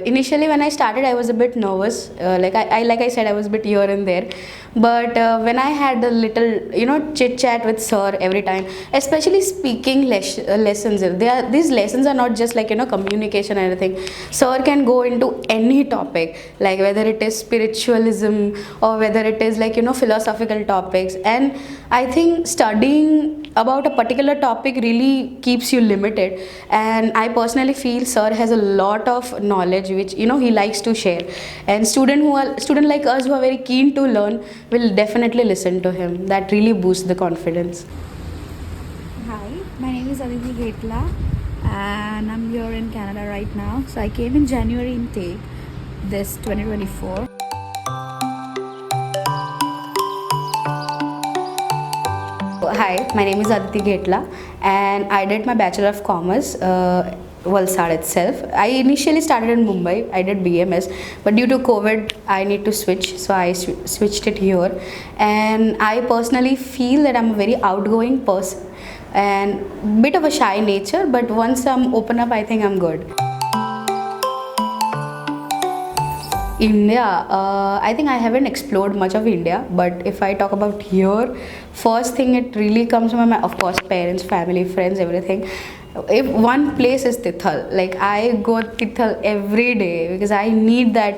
initially when I started, I was a bit nervous. Like I said, I was a bit here and there. But when I had a little, chit chat with sir every time, especially speaking lessons, these lessons are not just like communication and everything. Sir can go into any topic, like whether it is spiritualism or whether it is like philosophical topics. And I think studying about a particular topic really keeps you limited. And I personally feel sir has a lot of knowledge which he likes to share. And student like us who are very keen to learn will definitely listen to him. That really boosts the confidence. Hi, my name is Aditi Ghetla and I'm here in Canada right now. So I came in January intake this 2024. Hi, my name is Aditi Ghetla and I did my Bachelor of Commerce Valsad itself. I initially started in Mumbai. I did BMS, but due to COVID, I need to switch, so I switched it here. And I personally feel that I'm a very outgoing person and bit of a shy nature. But once I'm open up, I think I'm good. India, I think I haven't explored much of India, but if I talk about here, first thing it really comes to my mind, of course, parents, family, friends, everything. If one place is Tithal, like I go Tithal every day because I need that,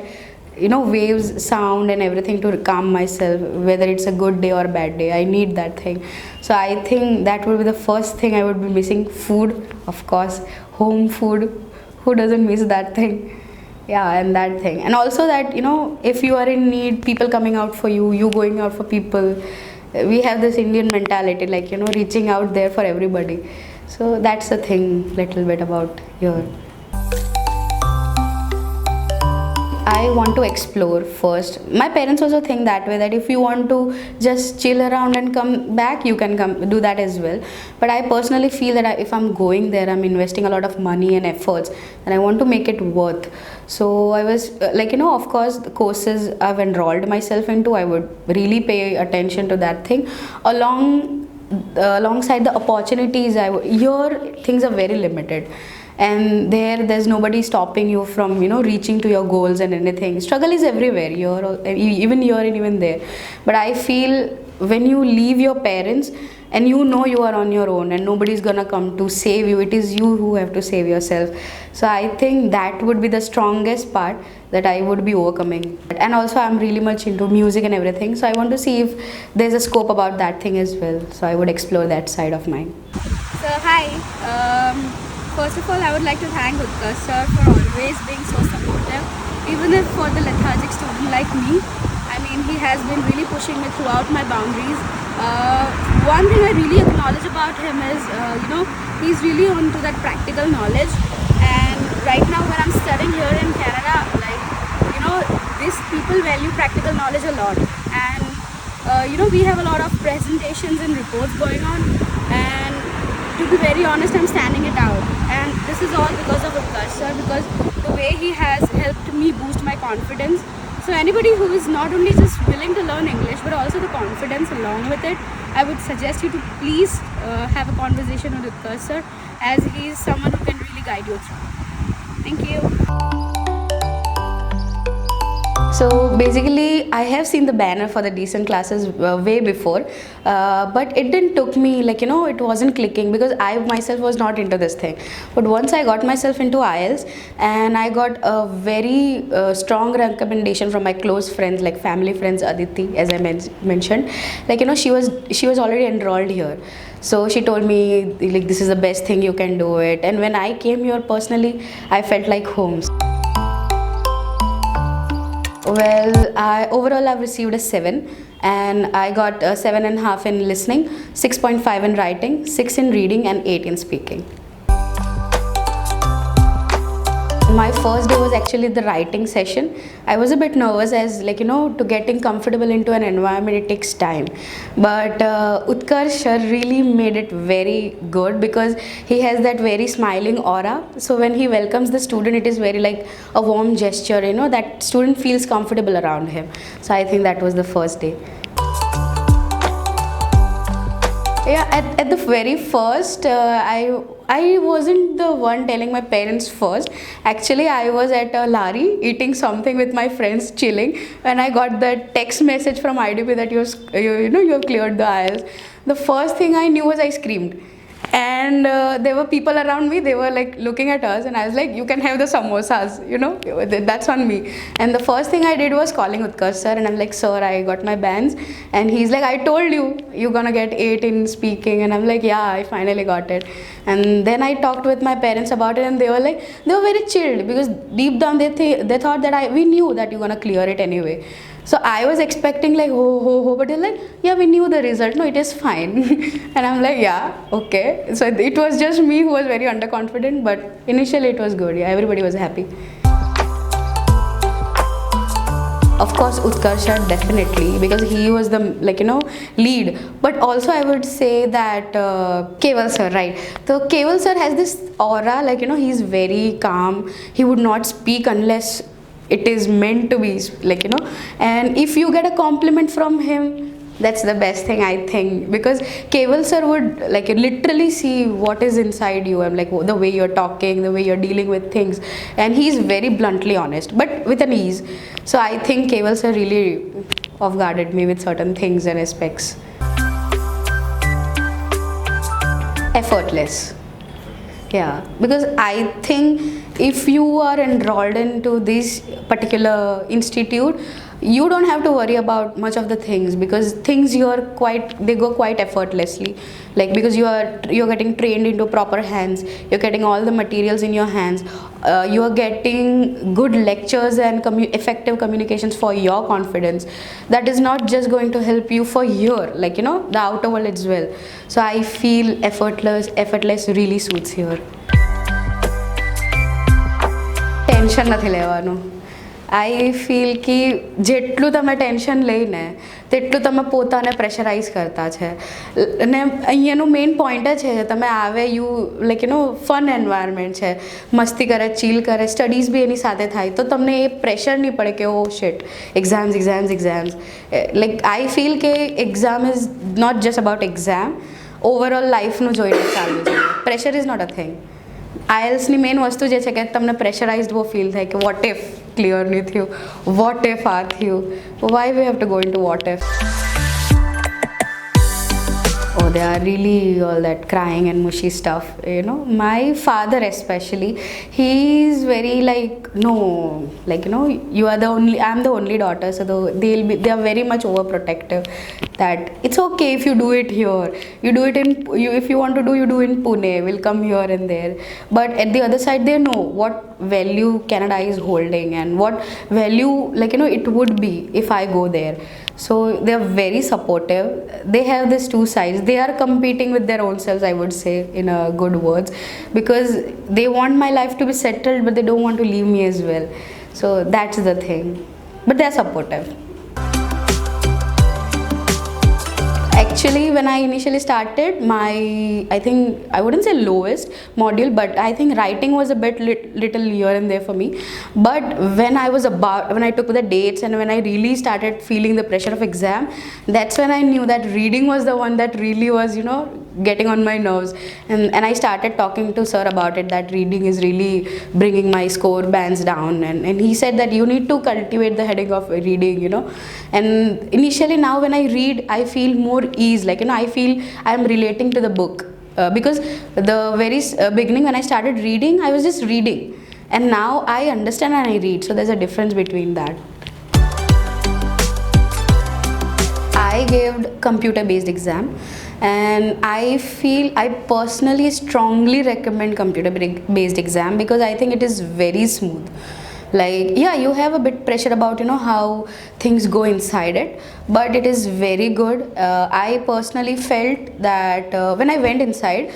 waves, sound, and everything to calm myself, whether it's a good day or a bad day. I need that thing. So I think that would be the first thing I would be missing. Food, of course, home food. Who doesn't miss that thing? Yeah, and that thing. And also that, if you are in need, people coming out for you, you going out for people. We have this Indian mentality, like, reaching out there for everybody. So that's the thing, little bit about here. I want to explore first. My parents also think that way, that if you want to just chill around and come back, you can come do that as well. But I personally feel that if I'm going there, I'm investing a lot of money and efforts, and I want to make it worth. So I was of course, the courses I've enrolled myself into, I would really pay attention to that thing. Alongside the opportunities, here things are very limited. And there's nobody stopping you from reaching to your goals and anything. Struggle is everywhere here, even here and even there. But I feel when you leave your parents and you are on your own and nobody's gonna come to save you, it is you who have to save yourself. So I think that would be the strongest part that I would be overcoming. And also I'm really much into music and everything, so I want to see if there's a scope about that thing as well. So I would explore that side of mine. So hi, first of all I would like to thank Utkarsh sir for always being so supportive, even if for the lethargic student like me. I mean, he has been really pushing me throughout my boundaries. One thing I really acknowledge about him is, he's really onto that practical knowledge. And right now when I'm studying here in Canada, these people value practical knowledge a lot. And, we have a lot of presentations and reports going on. And to be very honest, I'm standing it out. And this is all because of Utkarsh sir, because the way he has helped me boost my confidence. So anybody who is not only just willing to learn English but also the confidence along with it, I would suggest you to please have a conversation with Utkarsh sir, as he is someone who can really guide you through. Thank you. So basically, I have seen the banner for the decent classes way before, but it didn't took me it wasn't clicking because I myself was not into this thing. But once I got myself into IELTS, and I got a very strong recommendation from my close friends, like family friends, Aditi, as I mentioned, she was already enrolled here. So she told me this is the best thing, you can do it. And when I came here personally, I felt like home. Well, overall I've received a 7, and I got a 7.5 in listening, 6.5 in writing, 6 in reading, and 8 in speaking. My first day was actually the writing session. I was a bit nervous, as to getting comfortable into an environment, it takes time. But Utkarsh sir really made it very good because he has that very smiling aura. So when he welcomes the student, it is very like a warm gesture, that student feels comfortable around him. So I think that was the first day. Yeah, at the very first, I wasn't the one telling my parents first. Actually, I was at a lari eating something with my friends, chilling, and I got that text message from IDP that you have cleared the IELTS. The first thing I knew was I screamed, and there were people around me. They were like looking at us, and I was like, "You can have the samosas, that's on me." And the first thing I did was calling Utkarsh sir, and I'm like, "Sir, I got my bands," and he's like, "I told you you're gonna get 8 in speaking," and I'm like, "Yeah, I finally got it." And then I talked with my parents about it, and they were very chilled, because deep down they thought that we knew that you're gonna clear it anyway. So I was expecting like ho, but they're like, "Yeah, we knew the result. No, it is fine." And I'm like, "Yeah, okay." So it was just me who was very underconfident, but initially it was good. Yeah, everybody was happy. Of course, Utkarsh definitely, because he was the lead. But also I would say that Keval sir, right? So Keval sir has this aura, he's very calm. He would not speak unless it is meant to be, and if you get a compliment from him, that's the best thing, I think, because Keval sir would literally see what is inside you. I'm like, the way you're talking, the way you're dealing with things, and he's very bluntly honest, but with an ease. So I think Keval sir really off guarded me with certain things and aspects. Effortless. Yeah, because I think if you are enrolled into this particular institute, you don't have to worry about much of the things, because things they go quite effortlessly, because you're getting trained into proper hands, you're getting all the materials in your hands, you are getting good lectures and effective communications for your confidence. That is not just going to help you for here, the outer world as well. So I feel effortless really suits here. Tension નથી લેવાનું. આઈ feel કે જેટલું તમે tension લઈને તેટલું તમે પોતાને pressurise કરતા છે. અને અહીંયાનું મેઇન પોઈન્ટ જ છે, તમે આવે ફન એન્વાયરમેન્ટ છે, મસ્તી કરે, ચીલ કરે, સ્ટડીઝ બી એની સાથે થાય, તો તમને એ પ્રેશર નહીં પડે કે oh shit exams. I feel કે exam is not just about exam, overall લાઈફનું જોઈને ચાલવું જોઈએ. Pressure is not a thing. આઈએલ્સની મેઇન વસ્તુ જે છે કે તમને પ્રેશરાઇઝડ બહુ ફીલ થાય કે વોટ ઇફ ક્લિયર નહીં થયું, વોટ ઇફ આ થયું, why we have to go into what if. Oh, they are really all that crying and mushy stuff. My father especially, he's very no, you are the only, I'm the only daughter, so they are very much overprotective. That it's okay if you do it here, you do it if you want to do, you do in Pune, we'll come here and there. But at the other side, they know what value Canada is holding and what value it would be if I go there. So they are very supportive. They have these two sides. They are competing with their own selves, I would say, in a good words, because they want my life to be settled, but they don't want to leave me as well. So that's the thing. But they are supportive. Actually, when I initially started, I think I wouldn't say lowest module, but I think writing was a bit little here and there for me. But when I took the dates and when I really started feeling the pressure of exam, that's when I knew that reading was the one that really was, getting on my nerves. And I started talking to sir about it, that reading is really bringing my score bands down. And he said that you need to cultivate the heading of reading, And initially now when I read, I feel more ease, I feel I am relating to the book. Because the very beginning when I started reading, I was just reading. And now I understand and I read. So there's a difference between that. I gave computer-based exam. And I personally strongly recommend computer-based exam, because I think it is very smooth. You have a bit pressure about how things go inside it, but it is very good. I personally felt that when I went inside,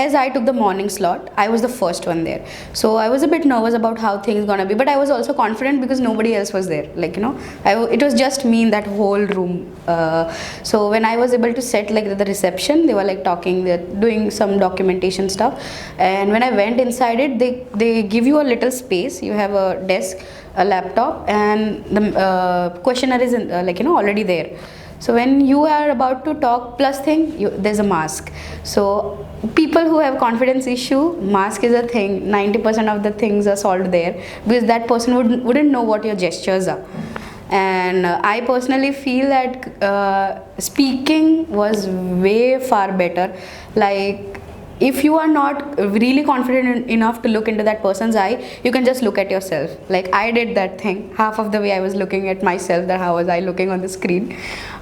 as I took the morning slot, I was the first one there, so I was a bit nervous about how things gonna be, but I was also confident because nobody else was there. It was just me in that whole room. So when I was able to set the reception, they were talking, they're doing some documentation stuff, and when I went inside it, they give you a little space. You have a desk, a laptop, and the questionnaire is already there. So when you are about to talk plus thing, there's a mask. So people who have confidence issue, mask is a thing. 90% of the things are solved there, because that person wouldn't know what your gestures are. And I personally feel that speaking was way far better. Like, if you are not really confident enough to look into that person's eye, you can just look at yourself. Like, I did that thing half of the way. I was looking at myself, that how was I looking on the screen.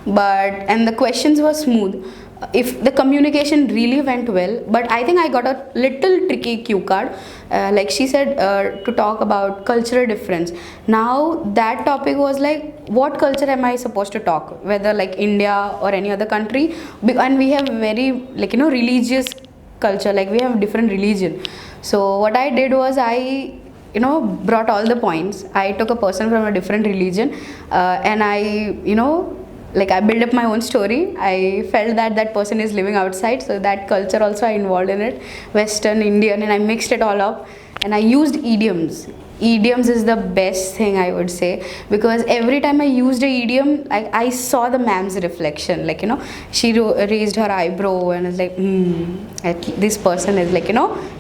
And the questions were smooth. If the communication really went well, but I think I got a little tricky cue card. Like she said, to talk about cultural difference. Now that topic was like, what culture am I supposed to talk, whether like India or any other country? And we have very, like, religious culture, like we have different religion. So what I did was, I brought all the points. I took a person from a different religion, and I built up my own story. I felt that that person is living outside, so that culture also I involved in it, Western, Indian, and I mixed it all up. And I used idioms. Idioms is the best thing, I would say, because every time I used a idiom, I saw the ma'am's reflection. Like, she raised her eyebrow and was like, this person is like,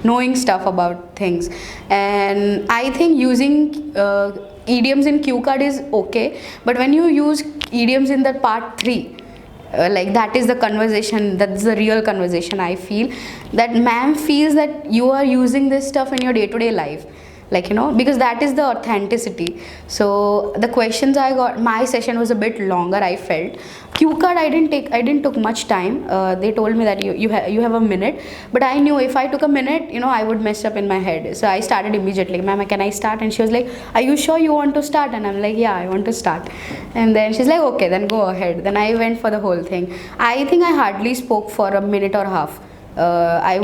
knowing stuff about things. And I think using idioms in cue card is okay, but when you use idioms in the part 3, like, that is the conversation, that's the real conversation. I feel that ma'am feels that you are using this stuff in your day-to-day life, like, because that is the authenticity. So the questions I got, my session was a bit longer, I felt. Cue card, I didn't took much time. They told me that you have a minute, but I knew if I took a minute, I would mess up in my head. So I started immediately. Ma'am, can I start? And she was like, are you sure you want to start? And I'm like, yeah, I want to start. And then she's like, okay, then go ahead. Then I went for the whole thing. I think I hardly spoke for a minute or half. I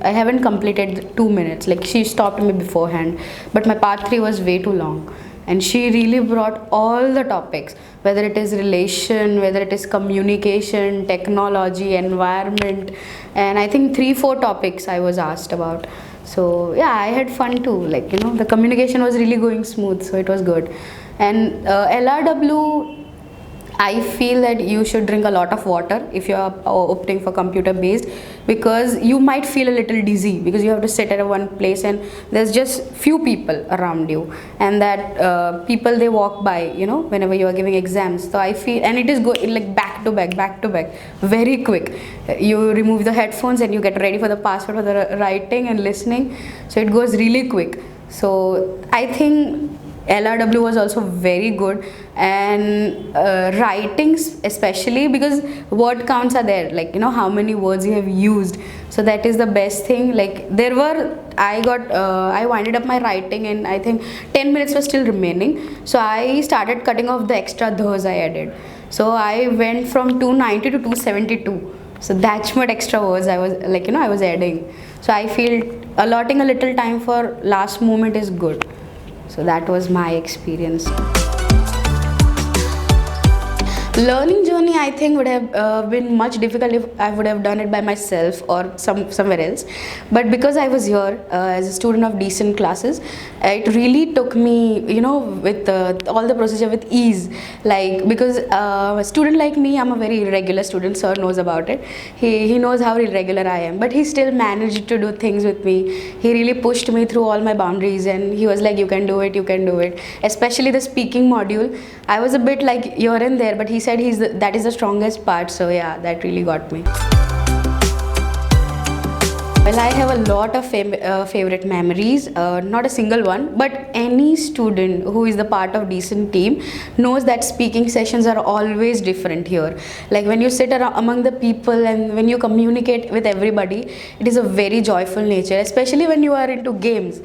haven't completed 2 minutes. Like, she stopped me beforehand, but my part 3 was way too long. And she really brought all the topics, whether it is relation, whether it is communication, technology, environment, and I think 3-4 topics I was asked about. So yeah, I had fun too. Like, the communication was really going smooth, so it was good. And LRW, I feel that you should drink a lot of water if you are opting for computer based, because you might feel a little dizzy because you have to sit at one place and there's just few people around you, and that people, they walk by, whenever you are giving exams. So I feel, and it is like back to back, very quick. You remove the headphones and you get ready for the password for the writing and listening. So it goes really quick. So I think LRW was also very good, and writings especially, because word counts are there, like, how many words you have used. So that is the best thing. Like, I winded up my writing, and I think 10 minutes were still remaining. So I started cutting off the extra dhs I added. So I went from 290 to 272. So that's what extra words I was, like, I was adding. So I feel allotting a little time for last moment is good. So that was my experience. Learning journey, I think, would have been much difficult if I would have done it by myself or somewhere else. But because I was here as a student of decent classes, it really took me, with all the procedure with ease. Like, because a student like me, I'm a very irregular student. Sir knows about it. He knows how irregular I am, but he still managed to do things with me. He really pushed me through all my boundaries, and he was like, you can do it, you can do it. Especially the speaking module, I was a bit like here and there, but he said that is the strongest part. So yeah, that really got me. Well, I have a lot of favorite memories, not a single one, but any student who is the part of decent team knows that speaking sessions are always different here. Like, when you sit around among the people and when you communicate with everybody, it is a very joyful nature, especially when you are into games.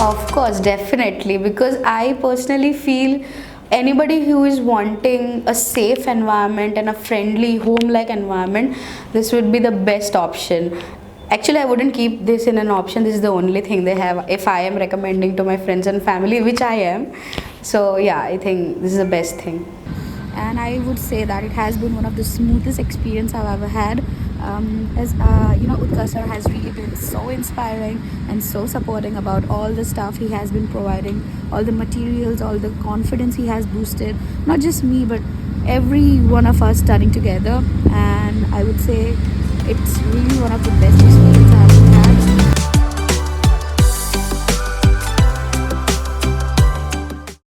Of course, definitely, because I personally feel anybody who is wanting a safe environment and a friendly home-like environment, this would be the best option. Actually, I wouldn't keep this in an option. This is the only thing they have if I am recommending to my friends and family, which I am. So yeah, I think this is the best thing. And I would say that it has been one of the smoothest experience I've ever had. As Utkarsh sir has really been so inspiring and so supporting about all the stuff he has been providing, all the materials, all the confidence he has boosted, not just me but every one of us studying together. And I would say it's really one of the best experiences